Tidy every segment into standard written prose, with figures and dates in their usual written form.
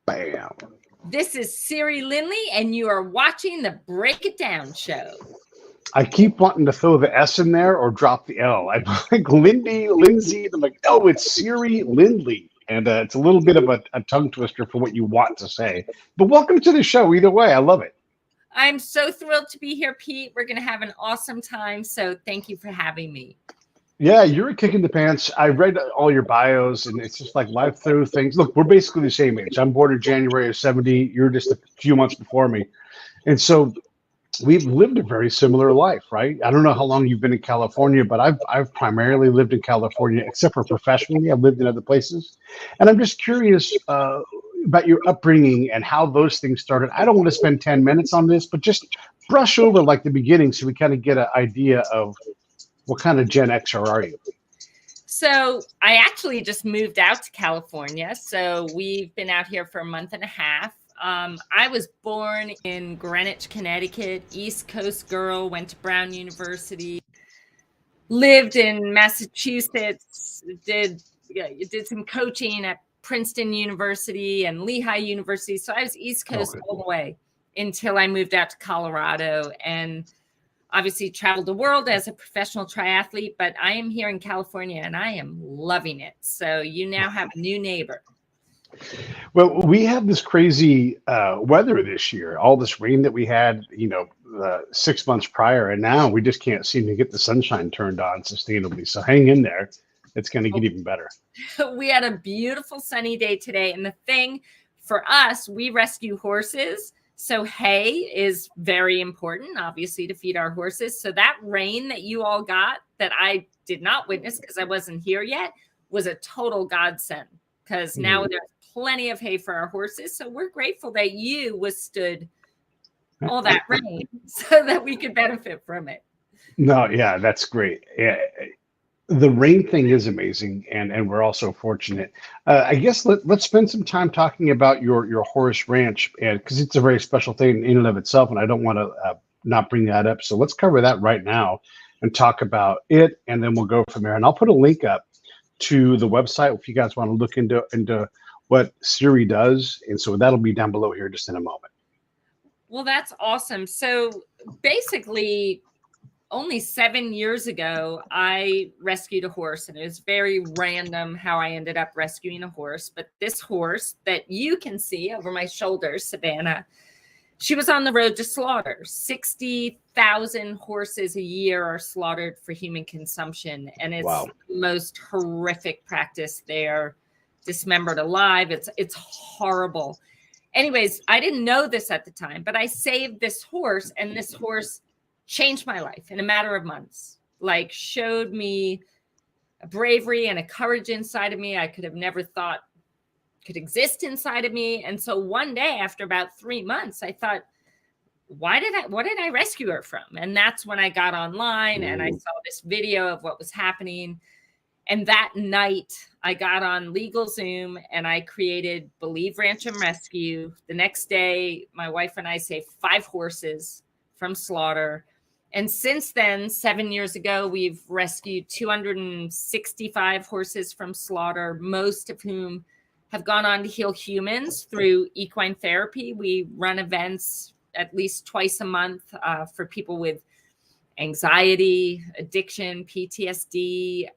Bam. This is Siri Lindley, and you are watching the Break It Down show. I keep wanting to throw the S in there or drop the L. I'm like Lindsay. I'm like, oh, it's Siri Lindley. And it's a little bit of a tongue twister for what you want to say. But welcome to the show. Either way, I love it. I'm so thrilled to be here, Pete. We're going to have an awesome time. So thank you for having me. Yeah, you're a kick in the pants. I read all your bios, and it's just like life through things. Look, we're basically the same age. I'm born in January of '70. You're just a few months before me. And so we've lived a very similar life, right? I don't know how long you've been in California, but I've primarily lived in California, except for professionally. I've lived in other places, and I'm just curious about your upbringing and how those things started. I don't want to spend 10 minutes on this, but just brush over like the beginning so we kind of get an idea of what kind of Gen Xer are you? So I actually just moved out to California. So we've been out here for a month and a half. I was born in Greenwich, Connecticut, East Coast girl, went to Brown University, lived in Massachusetts, did some coaching at Princeton University and Lehigh University. So I was East Coast all the way until I moved out to Colorado and obviously traveled the world as a professional triathlete, but I am here in California and I am loving it. So you now have a new neighbor. Well, we have this crazy weather this year, all this rain that we had, 6 months prior, and now we just can't seem to get the sunshine turned on sustainably. So hang in there. It's going to get even better. We had a beautiful sunny day today. And the thing for us, we rescue horses. So hay is very important, obviously, to feed our horses. So that rain that you all got that I did not witness because I wasn't here yet was a total godsend because now there's plenty of hay for our horses. So we're grateful that you withstood all that rain so that we could benefit from it. No, yeah, that's great. Yeah, the rain thing is amazing, and we're also fortunate. I guess let's spend some time talking about your horse ranch, and because it's a very special thing in and of itself, and I don't want to not bring that up. So let's cover that right now and talk about it, and then we'll go from there. And I'll put a link up to the website if you guys want to look into what Siri does, and so that'll be down below here just in a moment. Well, that's awesome. So basically, only 7 years ago, I rescued a horse, and it was very random how I ended up rescuing a horse. But this horse that you can see over my shoulder, Savannah, she was on the road to slaughter. 60,000 horses a year are slaughtered for human consumption, and it's the most horrific practice. They're dismembered alive. It's horrible. Anyways, I didn't know this at the time, but I saved this horse, and this horse changed my life in a matter of months, like showed me a bravery and a courage inside of me I could have never thought could exist inside of me. And so one day after about 3 months, I thought, what did I rescue her from? And that's when I got online and I saw this video of what was happening. And that night I got on LegalZoom and I created Believe Ranch and Rescue. The next day, my wife and I saved 5 horses from slaughter. And since then, 7 years ago, we've rescued 265 horses from slaughter, most of whom have gone on to heal humans through equine therapy. We run events at least twice a month for people with anxiety, addiction, PTSD,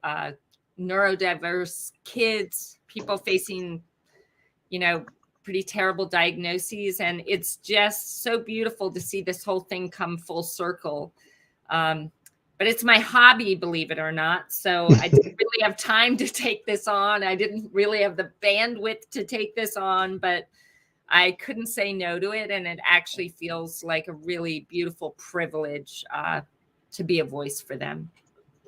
neurodiverse kids, people facing, pretty terrible diagnoses. And it's just so beautiful to see this whole thing come full circle. But it's my hobby, believe it or not. So I didn't really have time to take this on. I didn't really have the bandwidth to take this on, but I couldn't say no to it. And it actually feels like a really beautiful privilege to be a voice for them.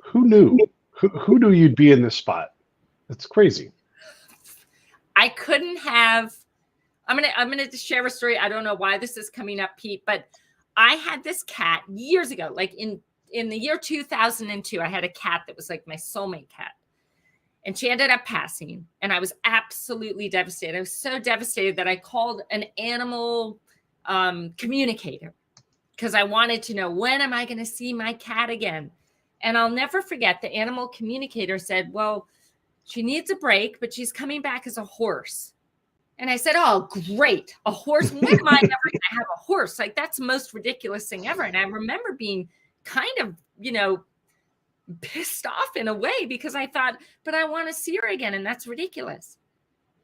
Who knew? Who knew you'd be in this spot? That's crazy. I couldn't have. I'm gonna share a story. I don't know why this is coming up, Pete, but I had this cat years ago, like in the year 2002. I had a cat that was like my soulmate cat, and she ended up passing, and I was absolutely devastated. I was so devastated that I called an animal communicator because I wanted to know, when am I going to see my cat again? And I'll never forget, the animal communicator said, well, she needs a break, but she's coming back as a horse. And I said, oh, great. A horse. When am I ever going to have a horse? Like, that's the most ridiculous thing ever. And I remember being kind of, pissed off in a way, because I thought, but I want to see her again. And that's ridiculous.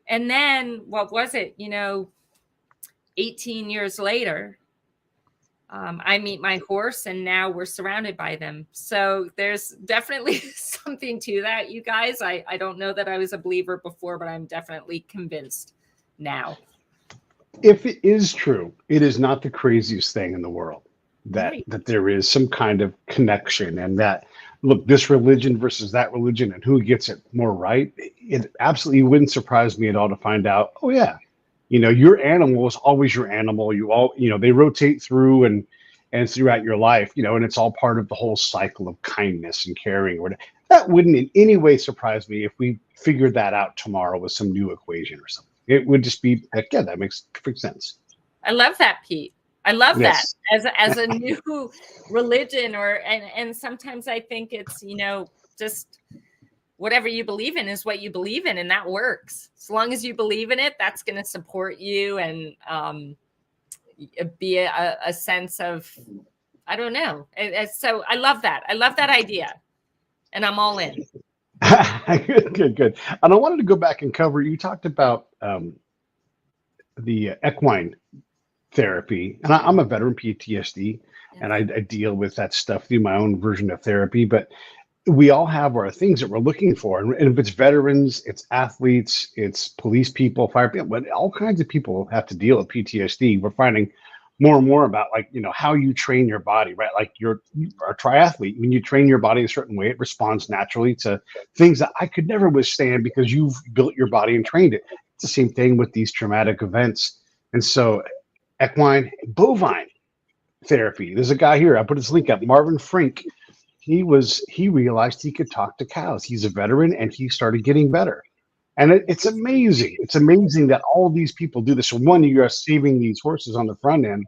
And then what was it? 18 years later, I meet my horse, and now we're surrounded by them. So there's definitely something to that, you guys. I don't know that I was a believer before, but I'm definitely convinced now. If it is true, it is not the craziest thing in the world that Right. that there is some kind of connection, and that, look, this religion versus that religion and who gets it more right. It absolutely wouldn't surprise me at all to find out, oh yeah, your animal is always your animal. They rotate through and throughout your life, and it's all part of the whole cycle of kindness and caring. That wouldn't in any way surprise me if we figured that out tomorrow with some new equation or something. It would just be like, yeah, that makes perfect sense. I love that, Pete. I love Yes. that as a new religion, and sometimes I think it's, just whatever you believe in is what you believe in, and that works. As long as you believe in it, that's going to support you and be a sense of, I don't know. So I love that. I love that idea, and I'm all in. Good. And I wanted to go back and cover, you talked about the equine therapy, and I'm a veteran PTSD, and I deal with that stuff through my own version of therapy. But we all have our things that we're looking for, and if it's veterans, it's athletes, it's police people, fire people, but all kinds of people have to deal with PTSD. We're finding more and more about, like, how you train your body, right? Like, you're a triathlete. When you train your body a certain way, it responds naturally to things that I could never withstand because you've built your body and trained it. It's the same thing with these traumatic events. And so equine, bovine therapy. There's a guy here, I put his link up, Marvin Frink. He realized he could talk to cows. He's a veteran, and he started getting better. And it's amazing. It's amazing that all these people do this. So one, you are saving these horses on the front end.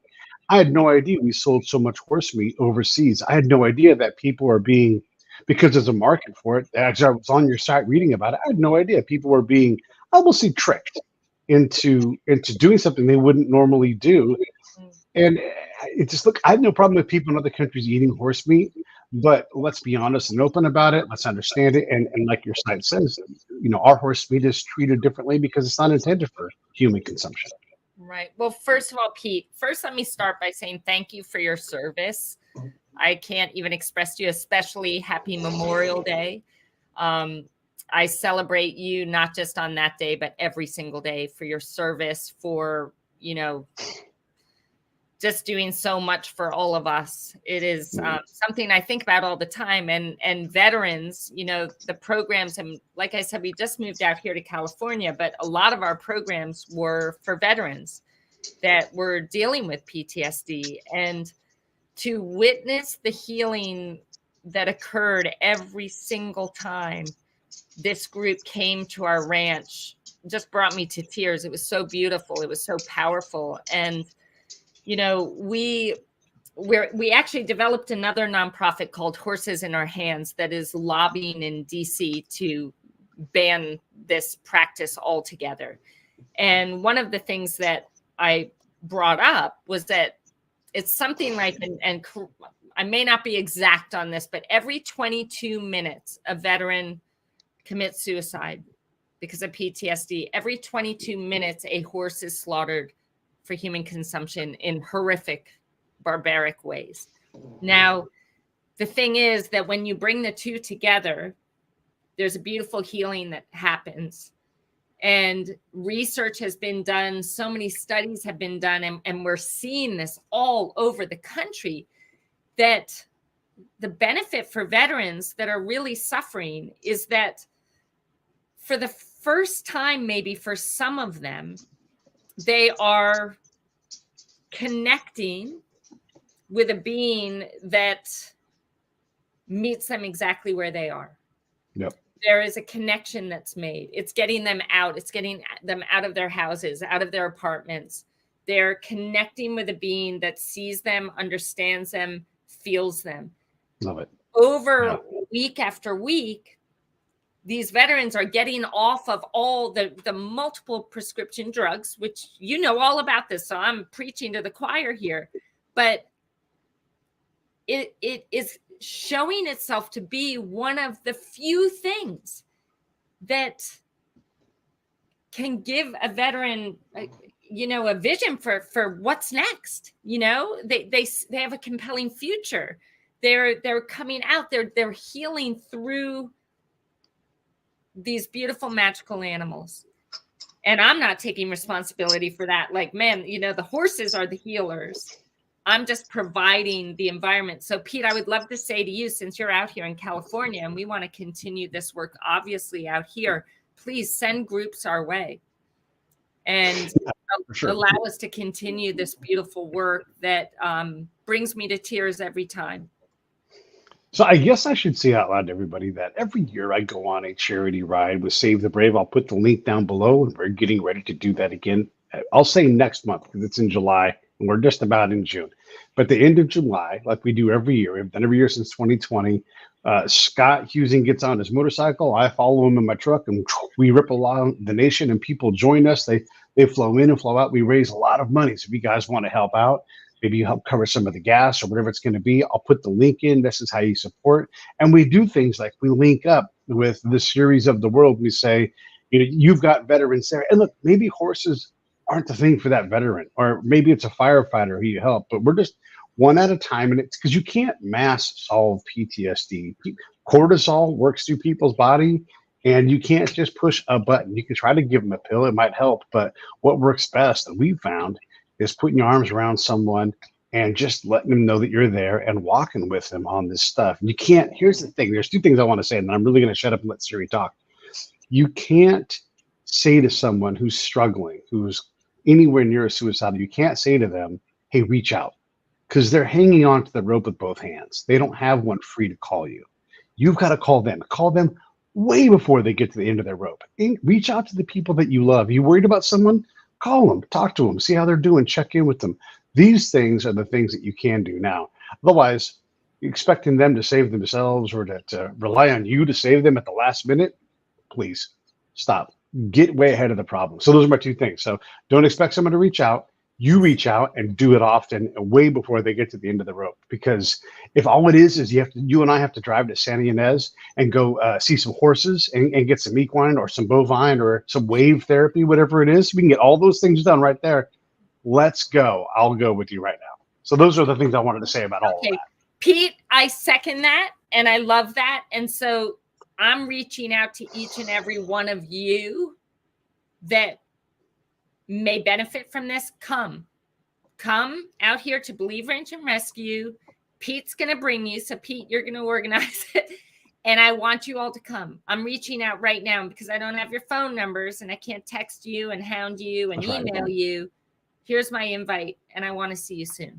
I had no idea we sold so much horse meat overseas. I had no idea that people are being, because there's a market for it. As I was on your site reading about it, I had no idea people were being, I will say, tricked into doing something they wouldn't normally do. And it just, look, I had no problem with people in other countries eating horse meat, but let's be honest and open about it. Let's understand it. And like your site says, our horse meat is treated differently because it's not intended for human consumption. Right. Well, first of all, Pete, let me start by saying thank you for your service. I can't even express to you, especially happy Memorial Day. I celebrate you not just on that day, but every single day for your service, for, just doing so much for all of us. It is something I think about all the time. And veterans, the programs, and like I said, we just moved out here to California, but a lot of our programs were for veterans that were dealing with PTSD. And to witness the healing that occurred every single time this group came to our ranch just brought me to tears. It was so beautiful. It was so powerful. And we actually developed another nonprofit called Horses in Our Hands that is lobbying in DC to ban this practice altogether. And one of the things that I brought up was that it's something like, and I may not be exact on this, but every 22 minutes, a veteran commits suicide because of PTSD. Every 22 minutes, a horse is slaughtered for human consumption in horrific, barbaric ways. Now, the thing is that when you bring the two together, there's a beautiful healing that happens. And research has been done. So many studies have been done. And we're seeing this all over the country, that the benefit for veterans that are really suffering is that for the first time, maybe for some of them, they are connecting with a being that meets them exactly where they are. Yep. There is a connection that's made. It's getting them out. It's getting them out of their houses, out of their apartments. They're connecting with a being that sees them, understands them, feels them. Love it. Over week after week, these veterans are getting off of all the multiple prescription drugs, which you know all about this. So I'm preaching to the choir here, but it is showing itself to be one of the few things that can give a veteran, a vision for what's next. They have a compelling future. They're coming out. They're healing through these beautiful, magical animals. And I'm not taking responsibility for that. Like, man, the horses are the healers. I'm just providing the environment. So, Pete, I would love to say to you, since you're out here in California and we want to continue this work, obviously out here, please send groups our way and allow us to continue this beautiful work that brings me to tears every time. So I guess I should say out loud to everybody that every year I go on a charity ride with Save the Brave. I'll put the link down below, and we're getting ready to do that again. I'll say next month because it's in July and we're just about in June. But the end of July, like we do every year, we've done every year since 2020. Scott Husing gets on his motorcycle. I follow him in my truck, and we rip along the nation, and people join us. They flow in and flow out. We raise a lot of money. So if you guys want to help out, maybe you help cover some of the gas or whatever it's going to be, I'll put the link in. This is how you support. And we do things like we link up with the Series of the World. We say, you've got veterans there. And look, maybe horses aren't the thing for that veteran, or maybe it's a firefighter who you help, but we're just one at a time. And it's because you can't mass solve PTSD. Cortisol works through people's body, and you can't just push a button. You can try to give them a pill. It might help. But what works best that we've found is putting your arms around someone and just letting them know that you're there and walking with them on this stuff. You can't, here's the thing, there's two things I want to say, and I'm really going to shut up and let Siri talk. You can't say to someone who's struggling, who's anywhere near suicidal, you can't say to them, hey, reach out, because they're hanging on to the rope with both hands. They don't have one free to call you. You've got to call them way before they get to the end of their rope. Reach out to the people that you love. You worried about someone? Call them, talk to them, see how they're doing, check in with them. These things are the things that you can do now. Otherwise, expecting them to save themselves or to rely on you to save them at the last minute, please stop. Get way ahead of the problem. So those are my two things. So don't expect someone to reach out. You reach out and do it often, way before they get to the end of the rope. Because if all it is you and I have to drive to Santa Ynez and go see some horses and get some equine or some bovine or some wave therapy, whatever it is, we can get all those things done right there. Let's go. I'll go with you right now. So those are the things I wanted to say about all of that. Pete, I second that, and I love that. And so I'm reaching out to each and every one of you that may benefit from this. Come out here to Believe, Ranch, and Rescue. Pete's going to bring you. So Pete, you're going to organize it. And I want you all to come. I'm reaching out right now because I don't have your phone numbers and I can't text you and hound you and email you. Here's my invite, and I want to see you soon.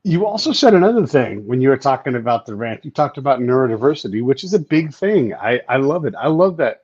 You also said another thing when you were talking about the ranch. You talked about neurodiversity, which is a big thing. I love it. I love that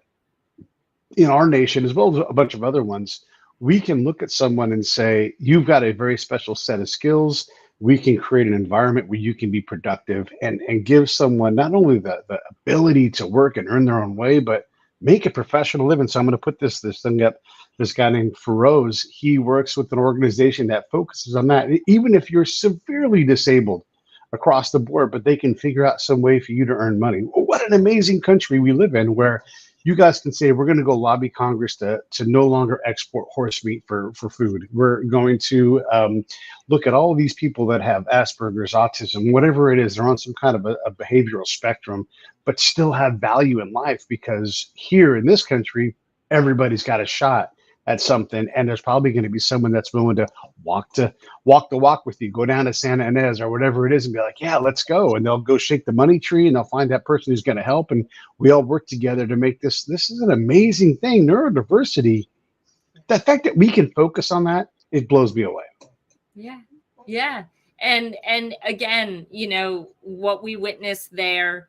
in our nation, as well as a bunch of other ones, we can look at someone and say, you've got a very special set of skills. We can create an environment where you can be productive and give someone not only the ability to work and earn their own way, but make a professional living. So I'm going to put this thing up. This guy named Feroz, he works with an organization that focuses on that. Even if you're severely disabled across the board, but they can figure out some way for you to earn money. What an amazing country we live in, where you guys can say, we're going to go lobby Congress to no longer export horse meat for food. We're going to look at all of these people that have Asperger's, autism, whatever it is. They're on some kind of a behavioral spectrum, but still have value in life, because here in this country, everybody's got a shot at something, and there's probably going to be someone that's willing to walk the walk with you, go down to Santa Ynez or whatever it is, and be like, yeah, let's go. And they'll go shake the money tree, and they'll find that person who's going to help, and we all work together to make this. This is an amazing thing. Neurodiversity, the fact that we can focus on that, it blows me away. Yeah. And again, what we witnessed there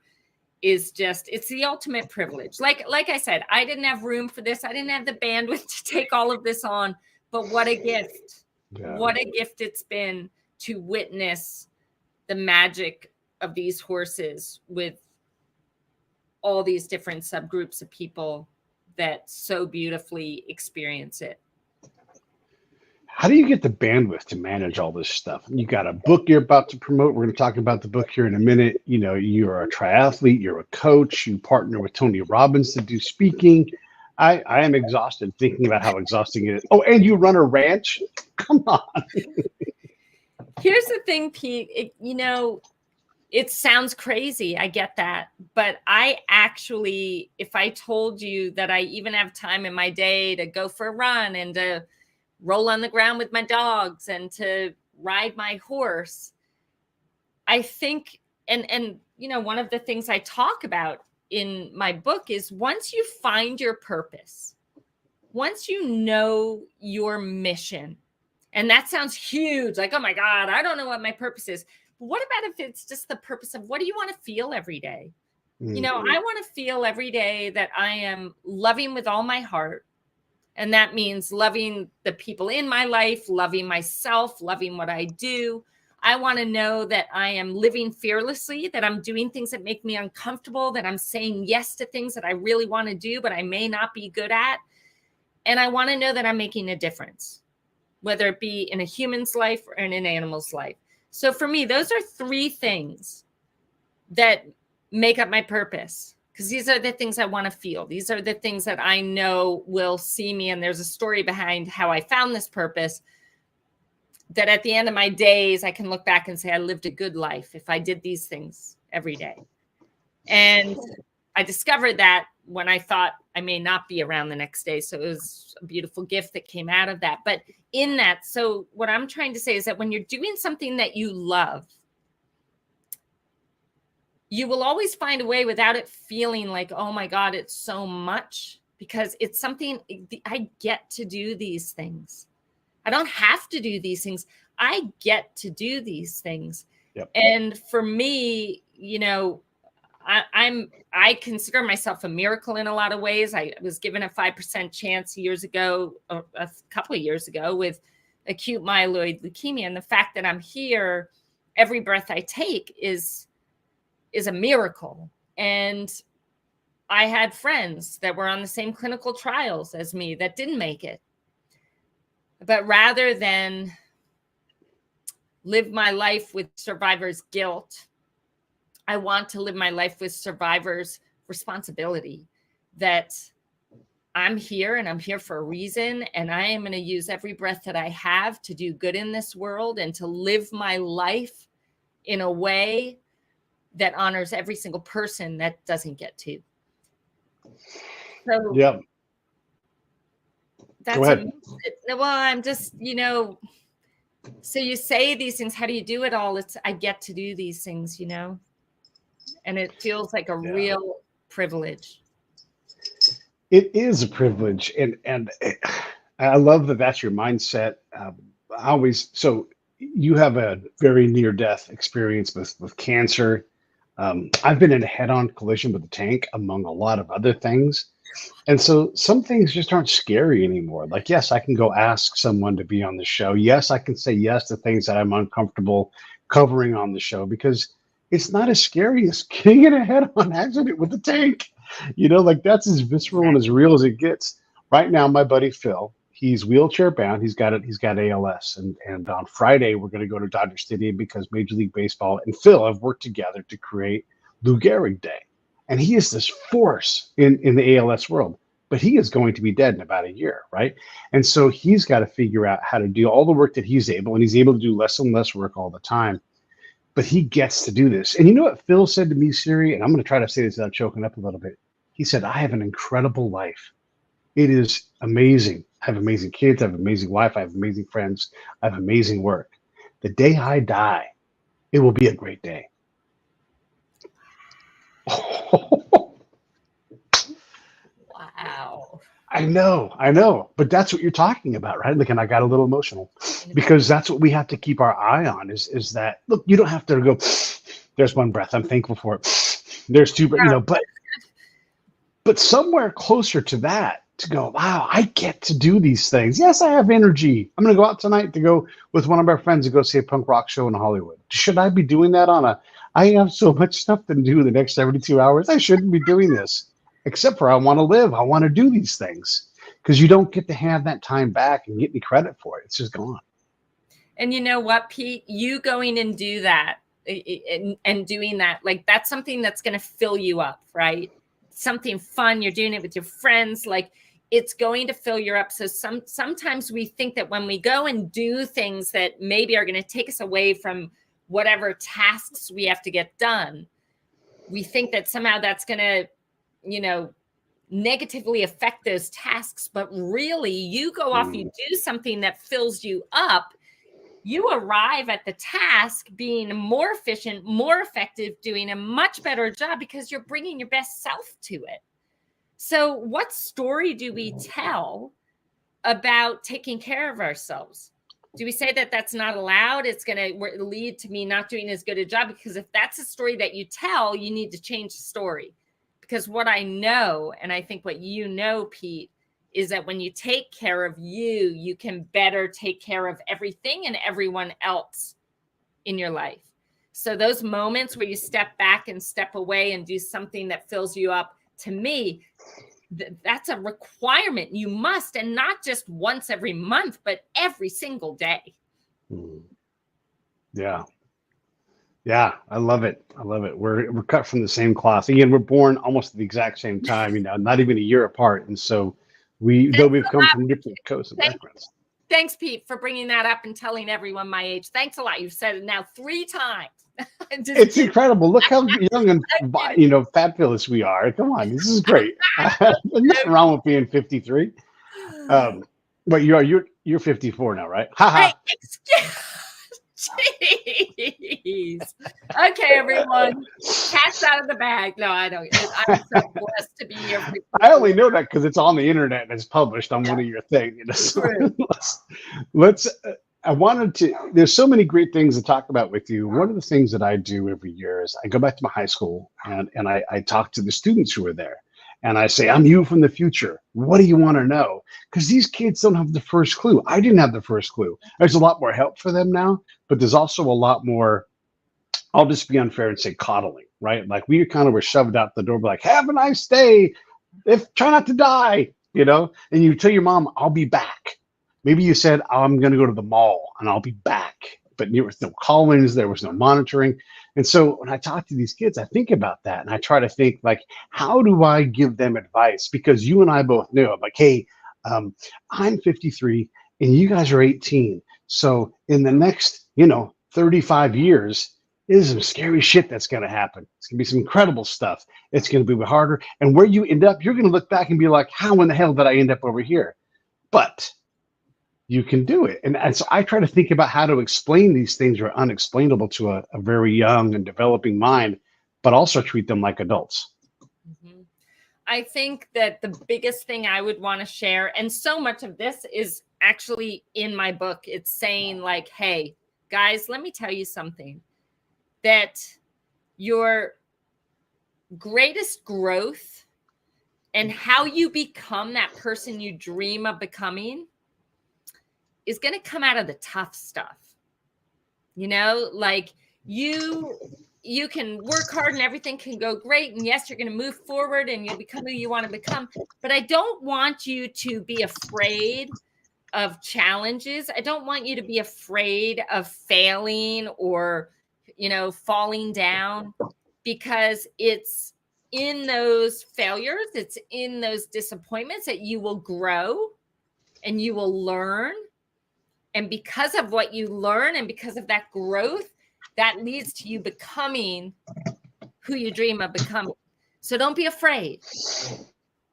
is just, it's the ultimate privilege. Like I said, I didn't have room for this. I didn't have the bandwidth to take all of this on, but what a gift. Yeah. What a gift it's been to witness the magic of these horses with all these different subgroups of people that so beautifully experience it. How do you get the bandwidth to manage all this stuff? You got a book you're about to promote. We're going to talk about the book here in a minute. You know, you're a triathlete, you're a coach, you partner with Tony Robbins to do speaking. I am exhausted thinking about how exhausting it is. Oh, and you run a ranch? Come on. Here's the thing, Pete, it sounds crazy. I get that. But I actually, if I told you that I even have time in my day to go for a run and to roll on the ground with my dogs and to ride my horse, I think, and one of the things I talk about in my book is once you find your purpose, once you know your mission, and that sounds huge, like, oh my God, I don't know what my purpose is. But what about if it's just the purpose of what do you want to feel every day? Mm-hmm. I want to feel every day that I am loving with all my heart. And that means loving the people in my life, loving myself, loving what I do. I want to know that I am living fearlessly, that I'm doing things that make me uncomfortable, that I'm saying yes to things that I really want to do, but I may not be good at. And I want to know that I'm making a difference, whether it be in a human's life or in an animal's life. So for me, those are three things that make up my purpose. Because these are the things I want to feel. These are the things that I know will see me. And there's a story behind how I found this purpose that at the end of my days, I can look back and say, I lived a good life if I did these things every day. And I discovered that when I thought I may not be around the next day. So it was a beautiful gift that came out of that. But in that, so what I'm trying to say is that when you're doing something that you love, you will always find a way without it feeling like, oh my God, it's so much, because it's something I get to do these things. I don't have to do these things. I get to do these things. Yep. And for me, I consider myself a miracle in a lot of ways. I was given a 5% chance years ago, or a couple of years ago, with acute myeloid leukemia. And the fact that I'm here, every breath I take is a miracle. And I had friends that were on the same clinical trials as me that didn't make it. But rather than live my life with survivor's guilt, I want to live my life with survivor's responsibility, that I'm here and I'm here for a reason. And I am going to use every breath that I have to do good in this world and to live my life in a way that honors every single person that doesn't get to. So yeah. That's well, I'm just, so you say these things, how do you do it all? I get to do these things, and it feels like a real privilege. It is a privilege. And I love that that's your mindset. So you have a very near death experience with cancer. I've been in a head-on collision with a tank, among a lot of other things. And so some things just aren't scary anymore. Like, yes, I can go ask someone to be on the show. Yes, I can say yes to things that I'm uncomfortable covering on the show, because it's not as scary as getting in a head-on accident with a tank. Like, that's as visceral and as real as it gets. Right now, my buddy Phil, he's wheelchair bound. He's got ALS. And on Friday, we're going to go to Dodger Stadium because Major League Baseball and Phil have worked together to create Lou Gehrig Day. And he is this force in the ALS world, but he is going to be dead in about a year, right? And so he's got to figure out how to do all the work that he's able, and he's able to do less and less work all the time. But he gets to do this. And you know what Phil said to me, Siri, and I'm going to try to say this without choking up a little bit. He said, I have an incredible life. It is amazing. I have amazing kids. I have an amazing wife. I have amazing friends. I have amazing work. The day I die, it will be a great day. Wow. I know. But that's what you're talking about, right? Like, and I got a little emotional because that's what we have to keep our eye on is that, look, you don't have to go, there's one breath, I'm thankful for it. There's two, but somewhere closer to that, to go, wow, I get to do these things. Yes, I have energy. I'm going to go out tonight to go with one of our friends to go see a punk rock show in Hollywood. Should I be doing that on I have so much stuff to do the next 72 hours. I shouldn't be doing this, except for I want to live. I want to do these things because you don't get to have that time back and get any credit for it. It's just gone. And you know what, Pete, you going and do that and doing that, like that's something that's going to fill you up, right? Something fun. You're doing it with your friends. Like it's going to fill you up. So sometimes we think that when we go and do things that maybe are going to take us away from whatever tasks we have to get done, we think that somehow that's going to, you know, negatively affect those tasks. But really, you go off, you do something that fills you up, you arrive at the task being more efficient, more effective, doing a much better job because you're bringing your best self to it. So what story do we tell about taking care of ourselves? Do we say that that's not allowed? It's going to lead to me not doing as good a job? Because if that's a story that you tell, you need to change the story. Because what I know, and I think what you know, Pete, is that when you take care of you, you can better take care of everything and everyone else in your life. So those moments where you step back and step away and do something that fills you up, to me, that's a requirement. You must, and not just once every month, but every single day. Yeah. Yeah, I love it. I love it. We're cut from the same cloth. Again, we're born almost at the exact same time, you know, not even a year apart. And so though we've come from different coasts and backgrounds. Thanks, Pete, for bringing that up and telling everyone my age. Thanks a lot. You've said it now 3 times. It's incredible. Look how young and, you know, fabulous we are. Come on, this is great. There's nothing wrong with being 53. But you're 54 now, right? Hey, jeez. Okay, everyone. Cat's out of the bag. No, I don't. I'm so blessed to be here. I only know that because it's on the internet and it's published on one of your things. You know? So I wanted to, there's so many great things to talk about with you. One of the things that I do every year is I go back to my high school and I talk to the students who are there. And I say, I'm you from the future. What do you want to know? Because these kids don't have the first clue. I didn't have the first clue. There's a lot more help for them now, but there's also a lot more, I'll just be unfair and say coddling, right? Like we kind of were shoved out the door, like, have a nice day. Try not to die, you know? And you tell your mom, I'll be back. Maybe you said, I'm going to go to the mall and I'll be back. But there was no call-ins, there was no monitoring. And so when I talk to these kids, I think about that and I try to think like, how do I give them advice? Because you and I both know, I'm like, hey, I'm 53 and you guys are 18. So in the next, 35 years, there's some scary shit that's going to happen. It's going to be some incredible stuff. It's going to be harder. And where you end up, you're going to look back and be like, how in the hell did I end up over here? But you can do it. And so I try to think about how to explain these things that are unexplainable to a very young and developing mind, but also treat them like adults. Mm-hmm. I think that the biggest thing I would want to share, and so much of this is actually in my book, it's saying like, hey, guys, let me tell you something, that your greatest growth and how you become that person you dream of becoming is going to come out of the tough stuff. Like you can work hard and everything can go great. And yes, you're going to move forward and you'll become who you want to become. But I don't want you to be afraid of challenges. I don't want you to be afraid of failing or, falling down, because it's in those failures, it's in those disappointments that you will grow and you will learn. And because of what you learn and because of that growth, that leads to you becoming who you dream of becoming. So don't be afraid.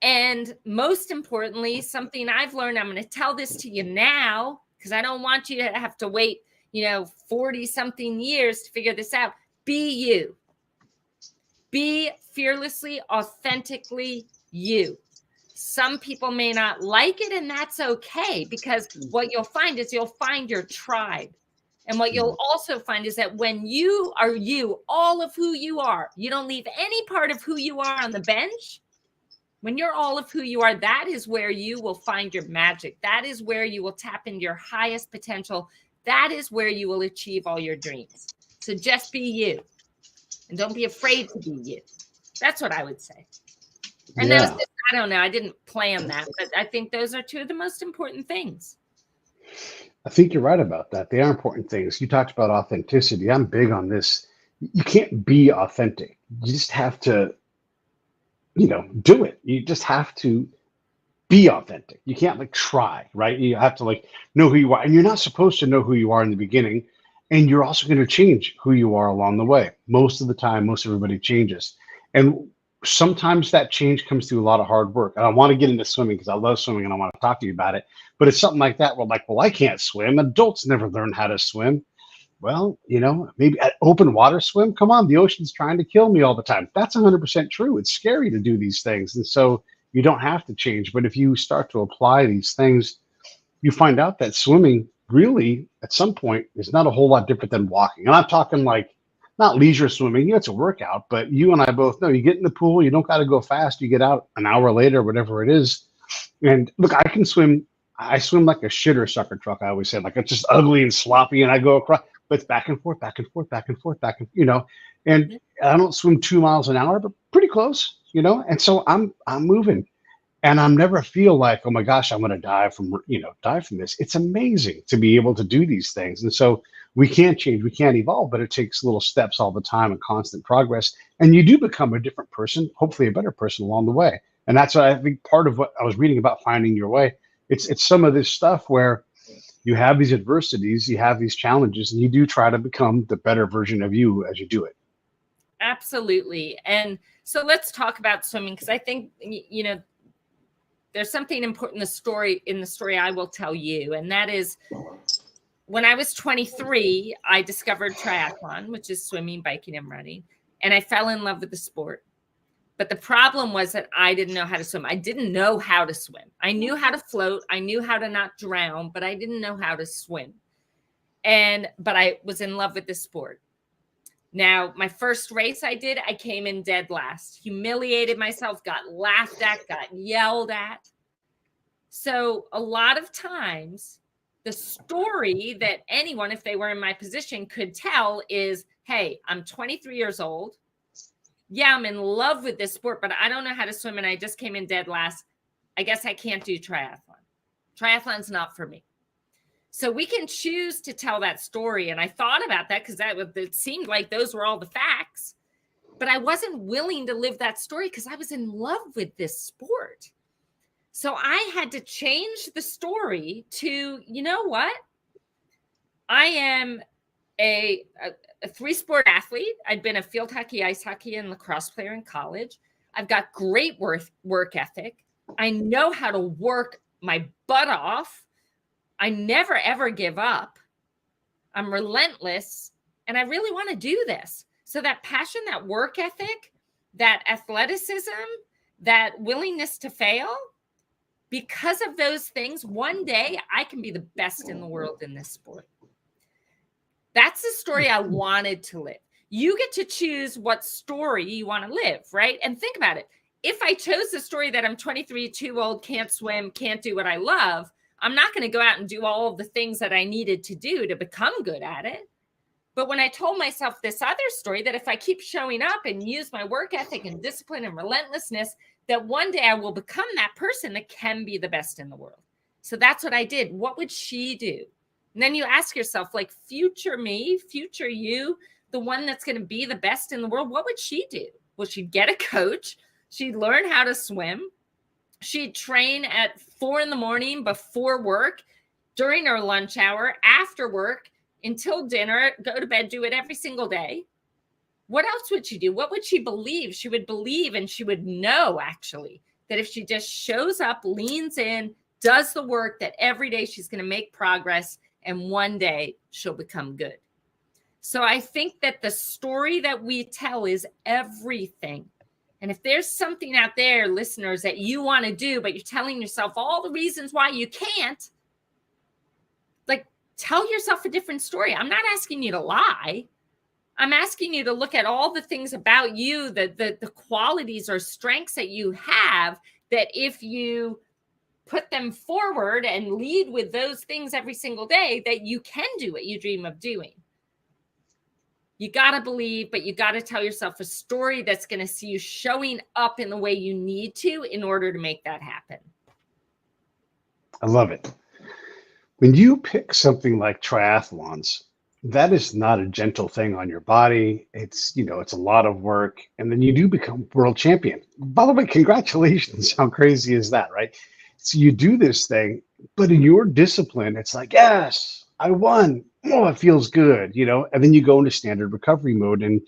And most importantly, something I've learned, I'm going to tell this to you now, because I don't want you to have to wait, 40 something years to figure this out. Be you. Be fearlessly, authentically you. Some people may not like it, and that's okay, because what you'll find is you'll find your tribe. And what you'll also find is that when you are you, all of who you are, you don't leave any part of who you are on the bench. When you're all of who you are, that is where you will find your magic. That is where you will tap into your highest potential. That is where you will achieve all your dreams. So just be you. and don't be afraid to be you. That's what I would say. And Yeah. that was just, I don't know, I didn't plan that, but I think those are two of the most important things. I think you're right about that. They are important things. You talked about authenticity. I'm big on this. You can't be authentic. You just have to, do it. You just have to be authentic. You can't like try, right? You have to like know who you are. And you're not supposed to know who you are in the beginning. And you're also going to change who you are along the way. Most of the time, most everybody changes. And sometimes that change comes through a lot of hard work. And I want to get into swimming because I love swimming and I want to talk to you about it. But it's something like that where like, well, I can't swim. Adults never learn how to swim. Well, maybe at open water swim. Come on, the ocean's trying to kill me all the time. That's 100% true. It's scary to do these things. And so you don't have to change. But if you start to apply these things, you find out that swimming really at some point is not a whole lot different than walking. And I'm talking like not leisure swimming. It's a workout, but you and I both know you get in the pool, you don't got to go fast. You get out an hour later, whatever it is. And look, I can swim. I swim like a shitter sucker truck. I always say like it's just ugly and sloppy and I go across, but it's back and forth, back and forth, back and forth, and I don't swim 2 miles an hour, but pretty close, and so I'm moving. And I'm never feel like, oh my gosh, I'm going to die from this. It's amazing to be able to do these things. And so we can't change, we can't evolve, but it takes little steps all the time and constant progress. And you do become a different person, hopefully a better person along the way. And that's what I think part of what I was reading about finding your way. It's some of this stuff where you have these adversities, you have these challenges, and you do try to become the better version of you as you do it. Absolutely. And so let's talk about swimming, because I think, there's something important in the story I will tell you. And that is when I was 23, I discovered triathlon, which is swimming, biking, and running. And I fell in love with the sport. But the problem was that I didn't know how to swim. I didn't know how to swim. I knew how to float. I knew how to not drown, but I didn't know how to swim. But I was in love with the sport. Now, my first race I did, I came in dead last, humiliated myself, got laughed at, got yelled at. So a lot of times the story that anyone, if they were in my position, could tell is, hey, I'm 23 years old. Yeah, I'm in love with this sport, but I don't know how to swim and I just came in dead last. I guess I can't do triathlon. Triathlon's not for me. So we can choose to tell that story. And I thought about that because it seemed like those were all the facts. But I wasn't willing to live that story because I was in love with this sport. So I had to change the story to, you know what? I am a 3-sport athlete. I'd been a field hockey, ice hockey, and lacrosse player in college. I've got great work ethic. I know how to work my butt off. I never, ever give up. I'm relentless, and I really want to do this. So that passion, that work ethic, that athleticism, that willingness to fail, because of those things, one day I can be the best in the world in this sport. That's the story I wanted to live. You get to choose what story you want to live, right? And think about it. If I chose the story that I'm 23, too old, can't swim, can't do what I love, I'm not going to go out and do all of the things that I needed to do to become good at it. But when I told myself this other story, that if I keep showing up and use my work ethic and discipline and relentlessness, that one day I will become that person that can be the best in the world. So that's what I did. What would she do? And then you ask yourself, like, future me, future you, the one that's going to be the best in the world, what would she do? Well, she'd get a coach. She'd learn how to swim. She'd train at 4 a.m. before work, during her lunch hour, after work, until dinner, go to bed, do it every single day. What else would she do? What would she believe? She would believe, and she would know, actually, that if she just shows up, leans in, does the work, that every day she's going to make progress, and one day she'll become good. So I think that the story that we tell is everything. And if there's something out there, listeners, that you want to do, but you're telling yourself all the reasons why you can't, like, tell yourself a different story. I'm not asking you to lie. I'm asking you to look at all the things about you, the qualities or strengths that you have, that if you put them forward and lead with those things every single day, that you can do what you dream of doing. You got to believe, but you got to tell yourself a story that's going to see you showing up in the way you need to in order to make that happen. I love it. When you pick something like triathlons, that is not a gentle thing on your body. It's, it's a lot of work. And then you do become world champion. By the way, congratulations. How crazy is that, right? So you do this thing, but in your discipline, it's like, yes, I won. Oh, it feels good, and then you go into standard recovery mode. And,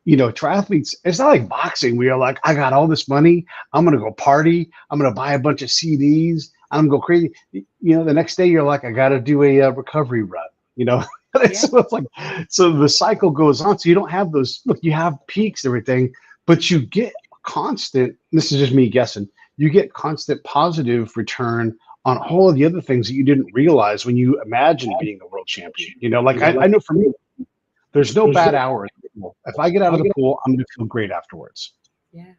triathletes, it's not like boxing where you're like, I got all this money. I'm going to go party. I'm going to buy a bunch of CDs. I'm going to go crazy. The next day you're like, I got to do a recovery run, Yeah. So it's like, so the cycle goes on. So you don't have those, look, you have peaks, everything, but you get constant, this is just me guessing, you get constant positive return on all of the other things that you didn't realize when you imagined being a world champion. Like I know for me, there's no bad hour in the pool. If I get out of the pool, I'm going to feel great afterwards. Yeah.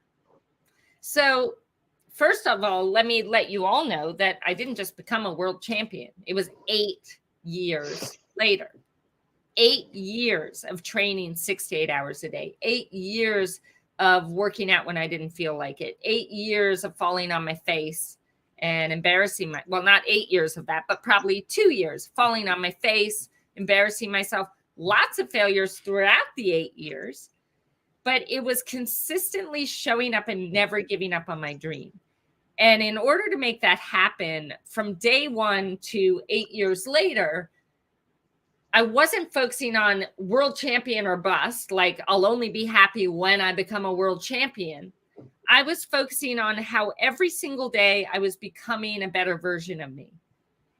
So first of all, let me let you all know that I didn't just become a world champion. It was 8 years later. 8 years of training 6 to 8 hours a day. 8 years of working out when I didn't feel like it. 8 years of falling on my face and embarrassing well, not 8 years of that, but probably 2 years falling on my face, embarrassing myself. Lots of failures throughout the 8 years, but it was consistently showing up and never giving up on my dream. And in order to make that happen from day one to 8 years later, I wasn't focusing on world champion or bust, like I'll only be happy when I become a world champion. I was focusing on how every single day I was becoming a better version of me.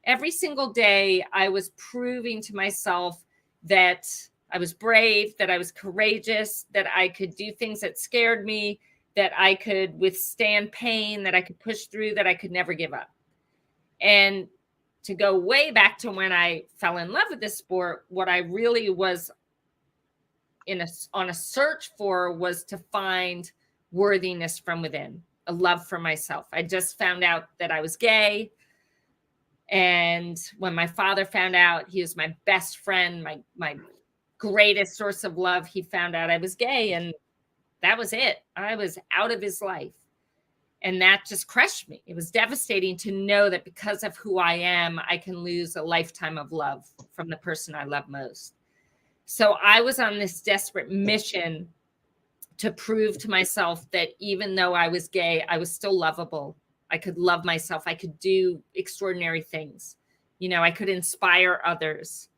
Every single day I was proving to myself that I was brave, that I was courageous, that I could do things that scared me, that I could withstand pain, that I could push through, that I could never give up. And to go way back to when I fell in love with this sport, what I really was on a search for was to find worthiness from within, a love for myself. I just found out that I was gay. And when my father found out, he was my best friend, my greatest source of love. He found out I was gay, and that was it. I was out of his life. And that just crushed me. It was devastating to know that because of who I am, I can lose a lifetime of love from the person I love most. So I was on this desperate mission to prove to myself that even though I was gay, I was still lovable. I could love myself. I could do extraordinary things. I could inspire others.